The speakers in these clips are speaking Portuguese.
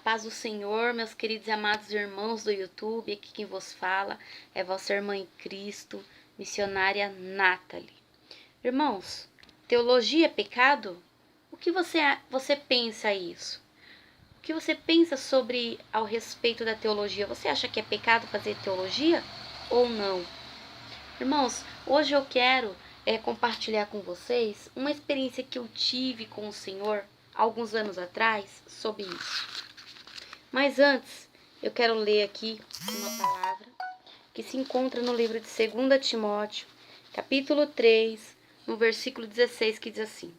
paz do Senhor, meus queridos e amados irmãos do YouTube. Aqui quem vos fala é vossa irmã em Cristo, missionária Nathalie. Irmãos, teologia é pecado? O que você pensa isso? O que você pensa sobre ao respeito da teologia? Você acha que é pecado fazer teologia ou não? Irmãos, hoje eu quero compartilhar com vocês uma experiência que eu tive com o Senhor alguns anos atrás sobre isso. Mas antes, eu quero ler aqui uma palavra que se encontra no livro de 2 Timóteo, capítulo 3, no versículo 16, que diz assim: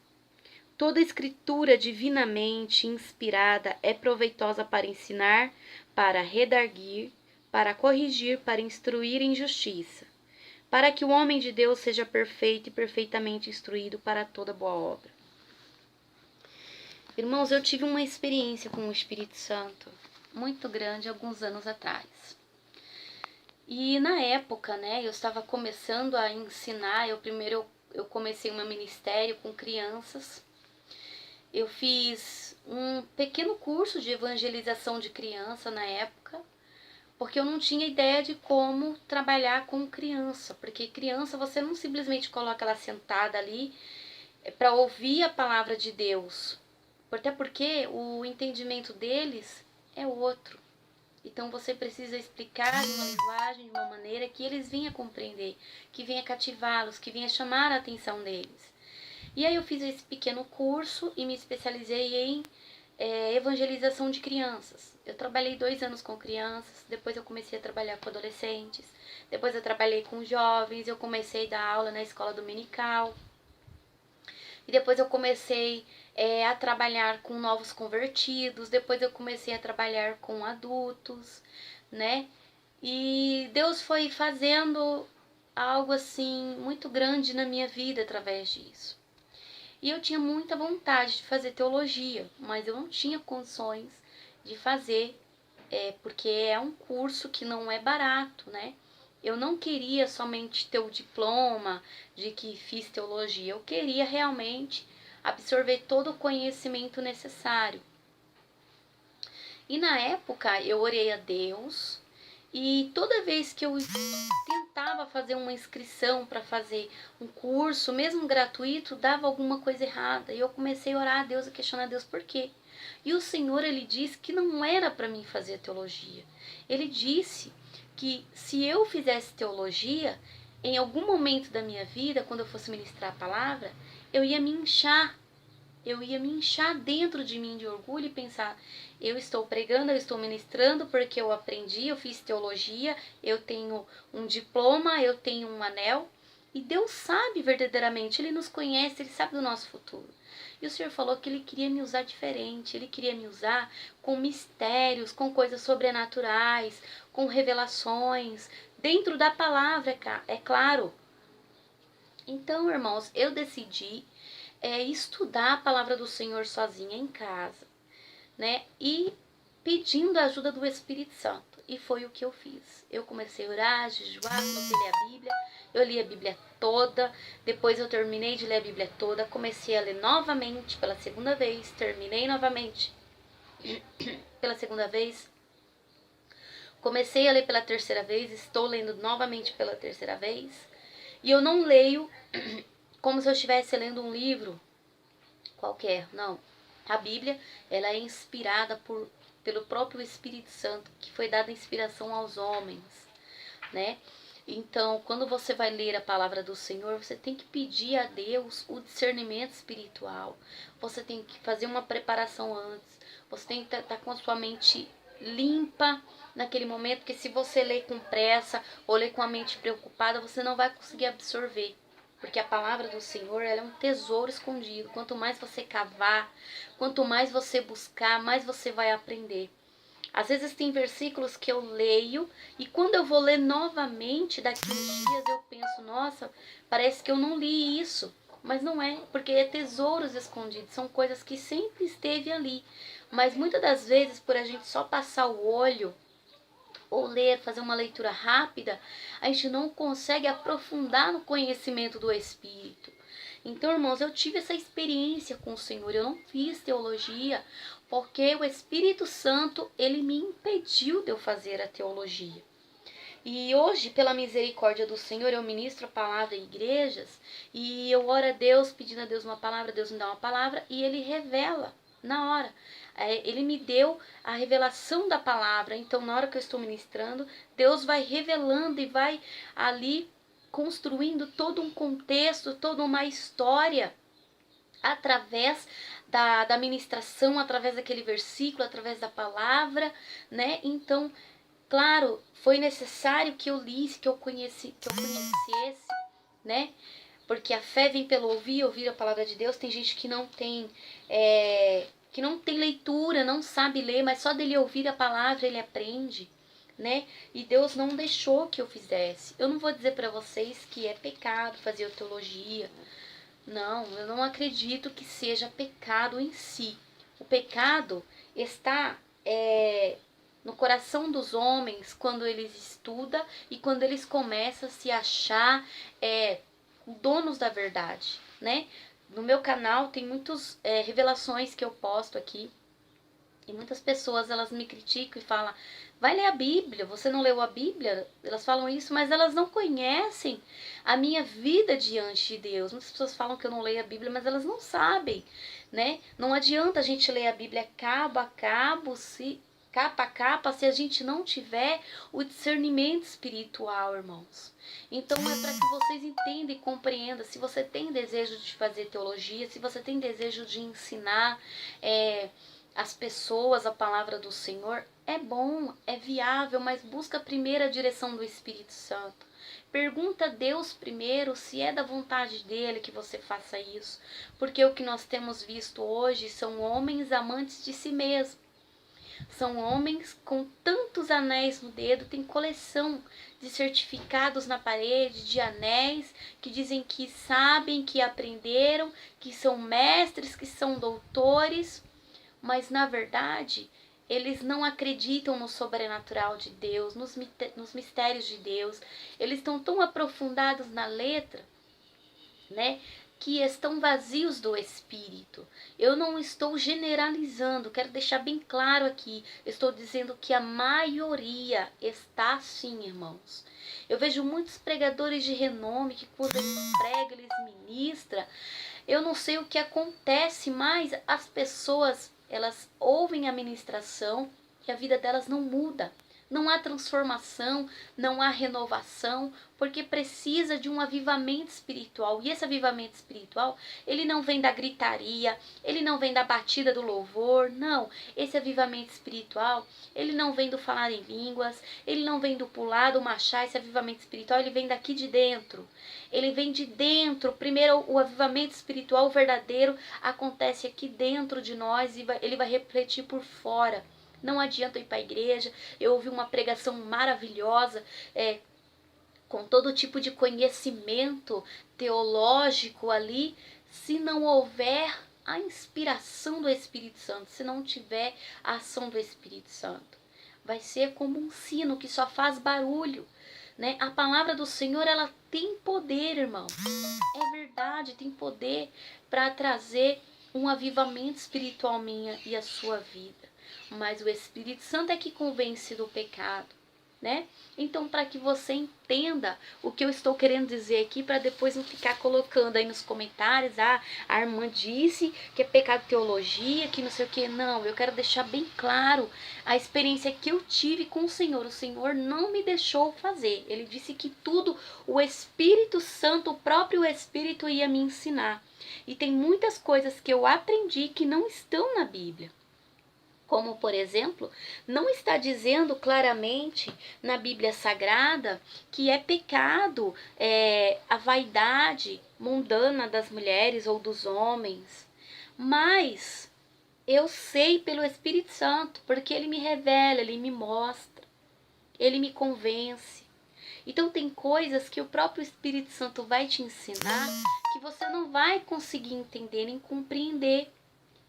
Toda escritura divinamente inspirada é proveitosa para ensinar, para redarguir, para corrigir, para instruir em justiça, para que o homem de Deus seja perfeito e perfeitamente instruído para toda boa obra. Irmãos, eu tive uma experiência com o Espírito Santo muito grande alguns anos atrás. E na época, eu estava começando a ensinar. Eu comecei um ministério com crianças. Eu fiz um pequeno curso de evangelização de criança na época, porque eu não tinha ideia de como trabalhar com criança, porque criança você não simplesmente coloca ela sentada ali para ouvir a palavra de Deus, até porque o entendimento deles é outro. Então você precisa explicar de uma linguagem, de uma maneira que eles venham compreender, que venha cativá-los, que venha chamar a atenção deles. E aí eu fiz esse pequeno curso e me especializei em evangelização de crianças. Eu trabalhei 2 anos com crianças, depois eu comecei a trabalhar com adolescentes, depois eu trabalhei com jovens, eu comecei a dar aula na escola dominical. E depois eu comecei a trabalhar com novos convertidos, depois eu comecei a trabalhar com adultos, E Deus foi fazendo algo assim muito grande na minha vida através disso. E eu tinha muita vontade de fazer teologia, mas eu não tinha condições de fazer, porque é um curso que não é barato, Eu não queria somente ter o diploma de que fiz teologia, eu queria realmente absorver todo o conhecimento necessário. E na época eu orei a Deus, e toda vez que eu tentava fazer uma inscrição para fazer um curso, mesmo gratuito, dava alguma coisa errada. E eu comecei a orar a Deus, a questionar a Deus por quê. E o Senhor, Ele disse que não era para mim fazer teologia. Ele disse que se eu fizesse teologia, em algum momento da minha vida, quando eu fosse ministrar a palavra, eu ia me inchar. Eu ia me inchar dentro de mim de orgulho e pensar, eu estou pregando, eu estou ministrando porque eu aprendi, eu fiz teologia, eu tenho um diploma, eu tenho um anel. E Deus sabe verdadeiramente, Ele nos conhece, Ele sabe do nosso futuro. E o Senhor falou que Ele queria me usar diferente, Ele queria me usar com mistérios, com coisas sobrenaturais, com revelações, dentro da palavra, é claro. Então, irmãos, eu decidi estudar a palavra do Senhor sozinha em casa, E pedindo a ajuda do Espírito Santo. E foi o que eu fiz. Eu comecei a orar, a jejuar, comecei a ler a Bíblia. Eu li a Bíblia toda. Depois eu terminei de ler a Bíblia toda. Comecei a ler novamente pela segunda vez. Terminei novamente pela segunda vez. Comecei a ler pela terceira vez. Estou lendo novamente pela terceira vez. E eu não leio como se eu estivesse lendo um livro qualquer, não. A Bíblia, ela é inspirada pelo próprio Espírito Santo, que foi dada inspiração aos homens, Então, quando você vai ler a palavra do Senhor, você tem que pedir a Deus o discernimento espiritual. Você tem que fazer uma preparação antes. Você tem que estar com a sua mente limpa naquele momento, porque se você ler com pressa ou ler com a mente preocupada, você não vai conseguir absorver. Porque a palavra do Senhor, ela é um tesouro escondido. Quanto mais você cavar, quanto mais você buscar, mais você vai aprender. Às vezes tem versículos que eu leio e quando eu vou ler novamente daqui uns dias eu penso, nossa, parece que eu não li isso. Mas não é, porque é tesouros escondidos, são coisas que sempre esteve ali. Mas muitas das vezes, por a gente só passar o olho ou ler, fazer uma leitura rápida, a gente não consegue aprofundar no conhecimento do Espírito. Então, irmãos, eu tive essa experiência com o Senhor, eu não fiz teologia Porque o Espírito Santo, ele me impediu de eu fazer a teologia. E hoje, pela misericórdia do Senhor, eu ministro a palavra em igrejas e eu oro a Deus, pedindo a Deus uma palavra, Deus me dá uma palavra e Ele revela na hora. Ele me deu a revelação da palavra, então na hora que eu estou ministrando, Deus vai revelando e vai ali construindo todo um contexto, toda uma história através da ministração, através daquele versículo, através da palavra, né? Então, claro, foi necessário que eu lisse, que eu conhecesse, né? Porque a fé vem pelo ouvir a palavra de Deus. Tem gente que não tem leitura, não sabe ler, mas só dele ouvir a palavra ele aprende, né? E Deus não deixou que eu fizesse. Eu não vou dizer para vocês que é pecado fazer teologia. Não, eu não acredito que seja pecado em si. O pecado está no coração dos homens quando eles estudam e quando eles começam a se achar donos da verdade, né? No meu canal tem muitas revelações que eu posto aqui e muitas pessoas elas me criticam e falam: vai ler a Bíblia, você não leu a Bíblia? Elas falam isso, mas elas não conhecem a minha vida diante de Deus. Muitas pessoas falam que eu não leio a Bíblia, mas elas não sabem, né? Não adianta a gente ler a Bíblia cabo a cabo, capa a capa, se a gente não tiver o discernimento espiritual, irmãos. Então é para que vocês entendam e compreendam. Se você tem desejo de fazer teologia, se você tem desejo de ensinar as pessoas a palavra do Senhor, é bom, é viável, mas busca primeiro a direção do Espírito Santo. Pergunta a Deus primeiro se é da vontade dele que você faça isso. Porque o que nós temos visto hoje são homens amantes de si mesmos. São homens com tantos anéis no dedo, tem coleção de certificados na parede, de anéis, que dizem que sabem, que aprenderam, que são mestres, que são doutores, mas na verdade eles não acreditam no sobrenatural de Deus, nos mistérios de Deus. Eles estão tão aprofundados na letra, né, que estão vazios do Espírito. Eu não estou generalizando, quero deixar bem claro aqui. Estou dizendo que a maioria está assim, irmãos. Eu vejo muitos pregadores de renome que quando eles pregam, eles ministram. Eu não sei o que acontece, mas as pessoas, elas ouvem a ministração e a vida delas não muda. Não há transformação, não há renovação, porque precisa de um avivamento espiritual. E esse avivamento espiritual, ele não vem da gritaria, ele não vem da batida do louvor, não. Esse avivamento espiritual, ele não vem do falar em línguas, ele não vem do pular, do marchar. Esse avivamento espiritual, ele vem daqui de dentro. Ele vem de dentro. Primeiro, o avivamento espiritual verdadeiro acontece aqui dentro de nós e ele vai refletir por fora. Não adianta eu ir para a igreja. Eu ouvi uma pregação maravilhosa, com todo tipo de conhecimento teológico ali, se não houver a inspiração do Espírito Santo, se não tiver a ação do Espírito Santo. Vai ser como um sino que só faz barulho, né? A palavra do Senhor, ela tem poder, irmão. É verdade, tem poder para trazer um avivamento espiritual minha e a sua vida. Mas o Espírito Santo é que convence do pecado, né? Então, para que você entenda o que eu estou querendo dizer aqui, para depois não ficar colocando aí nos comentários, a irmã disse que é pecado teologia, que não sei o que. Não, eu quero deixar bem claro a experiência que eu tive com o Senhor. O Senhor não me deixou fazer. Ele disse que tudo o Espírito Santo, o próprio Espírito ia me ensinar. E tem muitas coisas que eu aprendi que não estão na Bíblia. Como, por exemplo, não está dizendo claramente na Bíblia Sagrada que é pecado a vaidade mundana das mulheres ou dos homens. Mas eu sei pelo Espírito Santo, porque ele me revela, ele me mostra, ele me convence. Então tem coisas que o próprio Espírito Santo vai te ensinar que você não vai conseguir entender nem compreender,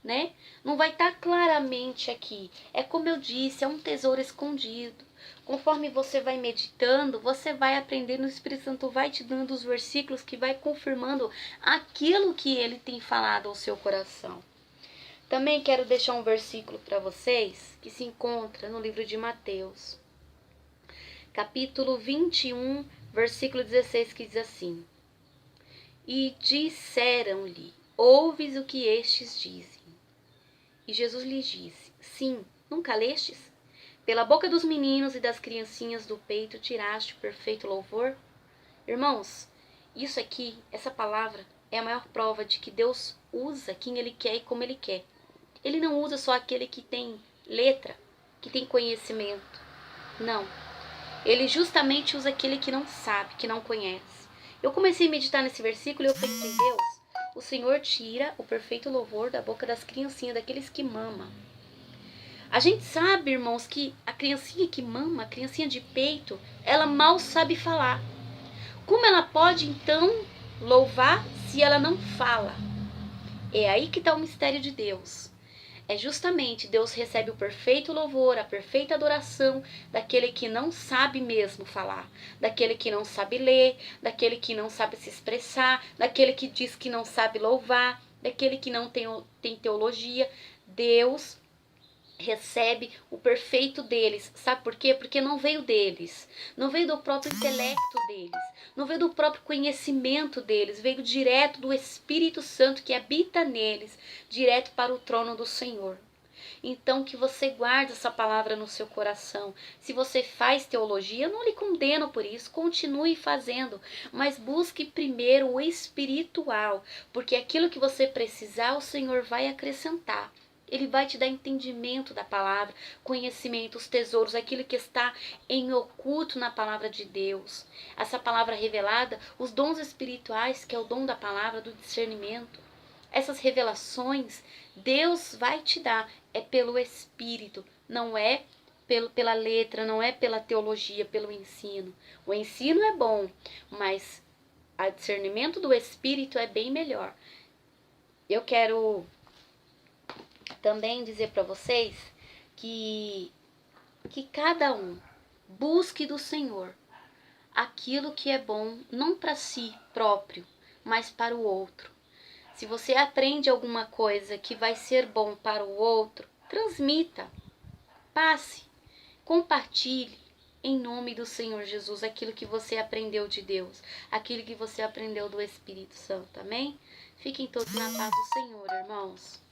né? Não vai estar claramente aqui. É como eu disse, é um tesouro escondido. Conforme você vai meditando, você vai aprendendo, o Espírito Santo vai te dando os versículos que vai confirmando aquilo que ele tem falado ao seu coração. Também quero deixar um versículo para vocês que se encontra no livro de Mateus, capítulo 21, versículo 16, que diz assim: E disseram-lhe: Ouves o que estes dizem? E Jesus lhes disse: Sim, nunca lestes? Pela boca dos meninos e das criancinhas do peito tiraste o perfeito louvor? Irmãos, isso aqui, essa palavra, é a maior prova de que Deus usa quem Ele quer e como Ele quer. Ele não usa só aquele que tem letra, que tem conhecimento. Não. Ele justamente usa aquele que não sabe, que não conhece. Eu comecei a meditar nesse versículo e eu pensei: Deus, o Senhor tira o perfeito louvor da boca das criancinhas, daqueles que mamam. A gente sabe, irmãos, que a criancinha que mama, a criancinha de peito, ela mal sabe falar. Como ela pode, então, louvar se ela não fala? É aí que está o mistério de Deus. É justamente Deus recebe o perfeito louvor, a perfeita adoração daquele que não sabe mesmo falar, daquele que não sabe ler, daquele que não sabe se expressar, daquele que diz que não sabe louvar, daquele que não tem teologia. Deus recebe o perfeito deles. Sabe por quê? Porque não veio deles, não veio do próprio intelecto deles, não veio do próprio conhecimento deles, veio direto do Espírito Santo que habita neles, direto para o trono do Senhor. Então que você guarde essa palavra no seu coração. Se você faz teologia, eu não lhe condeno por isso, continue fazendo, mas busque primeiro o espiritual, porque aquilo que você precisar, o Senhor vai acrescentar. Ele vai te dar entendimento da palavra, conhecimento, os tesouros, aquilo que está em oculto na palavra de Deus. Essa palavra revelada, os dons espirituais, que é o dom da palavra, do discernimento. Essas revelações, Deus vai te dar, é pelo Espírito, não é pela letra, não é pela teologia, pelo ensino. O ensino é bom, mas o discernimento do Espírito é bem melhor. Eu quero também dizer para vocês que cada um busque do Senhor aquilo que é bom, não para si próprio, mas para o outro. Se você aprende alguma coisa que vai ser bom para o outro, transmita, passe, compartilhe em nome do Senhor Jesus aquilo que você aprendeu de Deus, aquilo que você aprendeu do Espírito Santo, amém? Fiquem todos na paz do Senhor, irmãos.